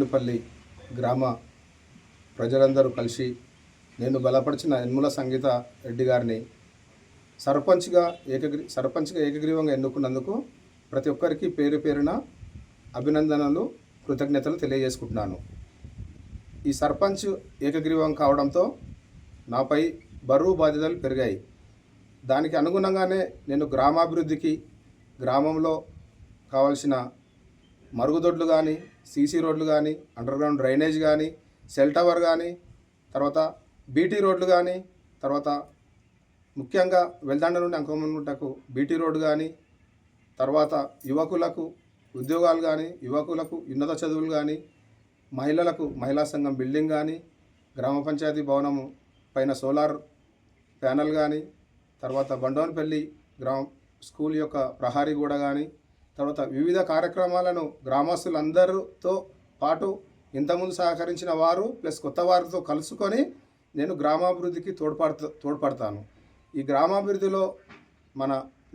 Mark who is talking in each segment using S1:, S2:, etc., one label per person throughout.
S1: బొడ్డుపల్లి గ్రామ ప్రజలందరూ కలిసి నేను బలపరిచిన యనమల సంగీత రెడ్డి గారిని సర్పంచ్గా ఏకగ్రీవంగా ఎన్నుకున్నందుకు ప్రతి ఒక్కరికి పేరు పేరున అభినందనలు, కృతజ్ఞతలు తెలియజేసుకుంటున్నాను. ఈ సర్పంచ్ ఏకగ్రీవం కావడంతో నాపై బరువు బాధ్యతలు పెరిగాయి. దానికి అనుగుణంగానే నేను గ్రామాభివృద్ధికి, గ్రామంలో కావాల్సిన మరుగుదొడ్లు కానీ, సీసీ రోడ్లు కానీ, అండర్గ్రౌండ్ డ్రైనేజ్ కానీ, సెల్ టవర్ కానీ, తర్వాత బీటీ రోడ్లు కానీ, తర్వాత ముఖ్యంగా వెల్దండ నుండి అంకమనుటకు బీటీ రోడ్డు కానీ, తర్వాత యువకులకు ఉద్యోగాలు కానీ, యువకులకు ఉన్నత చదువులు కానీ, మహిళలకు మహిళా సంఘం బిల్డింగ్ కానీ, గ్రామ పంచాయతీ భవనము పైన సోలార్ ప్యానల్ కానీ, తర్వాత బండోన్పల్లి గ్రామ స్కూల్ యొక్క ప్రహారీ గోడ కానీ, తర్వాత వివిధ కార్యక్రమాలను గ్రామస్తులందరితో పాటు ఇంతకుముందు సహకరించిన వారు ప్లస్ కొత్త వారితో కలుసుకొని నేను గ్రామాభివృద్ధికి తోడ్పడతాను. ఈ గ్రామాభివృద్ధిలో మన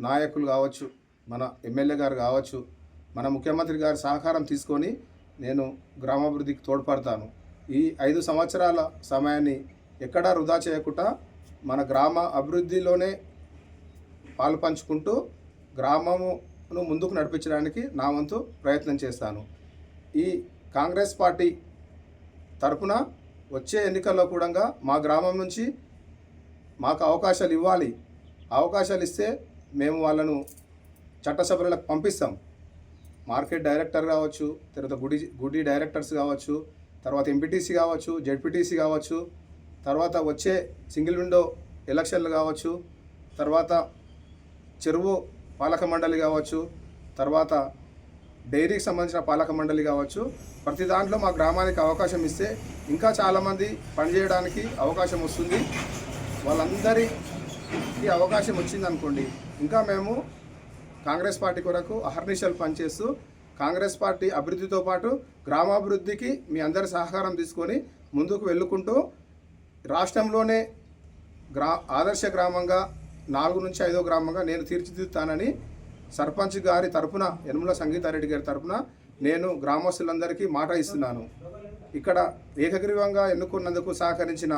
S1: నాయకులు కావచ్చు, మన ఎమ్మెల్యే గారు కావచ్చు, మన ముఖ్యమంత్రి గారి సహకారం తీసుకొని నేను గ్రామాభివృద్ధికి తోడ్పడతాను. ఈ 5 సంవత్సరాల సమయాన్ని ఎక్కడా వృధా చేయకుండా మన గ్రామ అభివృద్ధిలోనే పాలు పంచుకుంటూ గ్రామమును ముందుకు నడిపించడానికి నా వంతు ప్రయత్నం చేస్తాను. ఈ కాంగ్రెస్ పార్టీ తరపున వచ్చే ఎన్నికల్లో కూడా మా గ్రామం నుంచి మాకు అవకాశాలు ఇవ్వాలి. అవకాశాలు ఇస్తే మేము వాళ్ళను చట్టసభలకు పంపిస్తాం. మార్కెట్ డైరెక్టర్ కావచ్చు, తర్వాత గుడి డైరెక్టర్స్ కావచ్చు, తర్వాత ఎంపీటీసీ కావచ్చు, జెడ్పీటీసీ కావచ్చు, తర్వాత వచ్చే సింగిల్ విండో ఎలక్షన్లు కావచ్చు, తర్వాత చెరువు పాలక మండలి కావచ్చు, తర్వాత డైరీకి సంబంధించిన పాలక మండలి కావచ్చు, ప్రతి దాంట్లో మా గ్రామానికి అవకాశం ఇస్తే ఇంకా చాలామంది పనిచేయడానికి అవకాశం వస్తుంది. వాళ్ళందరికీ అవకాశం వచ్చిందనుకోండి, ఇంకా మేము కాంగ్రెస్ పార్టీ కొరకు అహర్నిశలు పనిచేస్తూ కాంగ్రెస్ పార్టీ అభివృద్ధితో పాటు గ్రామాభివృద్ధికి మీ అందరి సహకారం తీసుకొని ముందుకు వెళ్ళుకుంటూ రాష్ట్రంలోనే ఆదర్శ గ్రామంగా 4 నుంచి 5వ గ్రామంగా నేను తీర్చిదిద్దుతానని సర్పంచ్ గారి తరపున, యనమల సంగీతారెడ్డి గారి తరపున నేను గ్రామస్తులందరికీ మాట ఇస్తున్నాను. ఇక్కడ ఏకగ్రీవంగా ఎన్నుకున్నందుకు సహకరించిన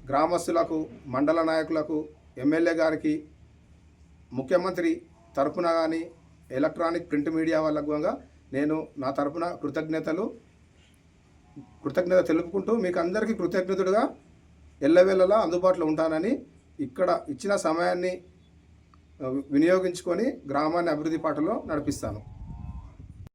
S1: గ్రామస్తులకు, మండల నాయకులకు, ఎమ్మెల్యే గారికి, ముఖ్యమంత్రి తరపున కానీ, ఎలక్ట్రానిక్ ప్రింట్ మీడియా వాళ్ళకు నేను నా తరపున కృతజ్ఞత తెలుపుకుంటూ మీకు అందరికీ కృతజ్ఞతుడుగా ఎల్లవేళలా అందుబాటులో ఉంటానని, ఇక్కడ ఇచ్చిన సమయాన్ని వినియోగించుకొని గ్రామాన్ని అభివృద్ధి పాటలో నడిపిస్తాను.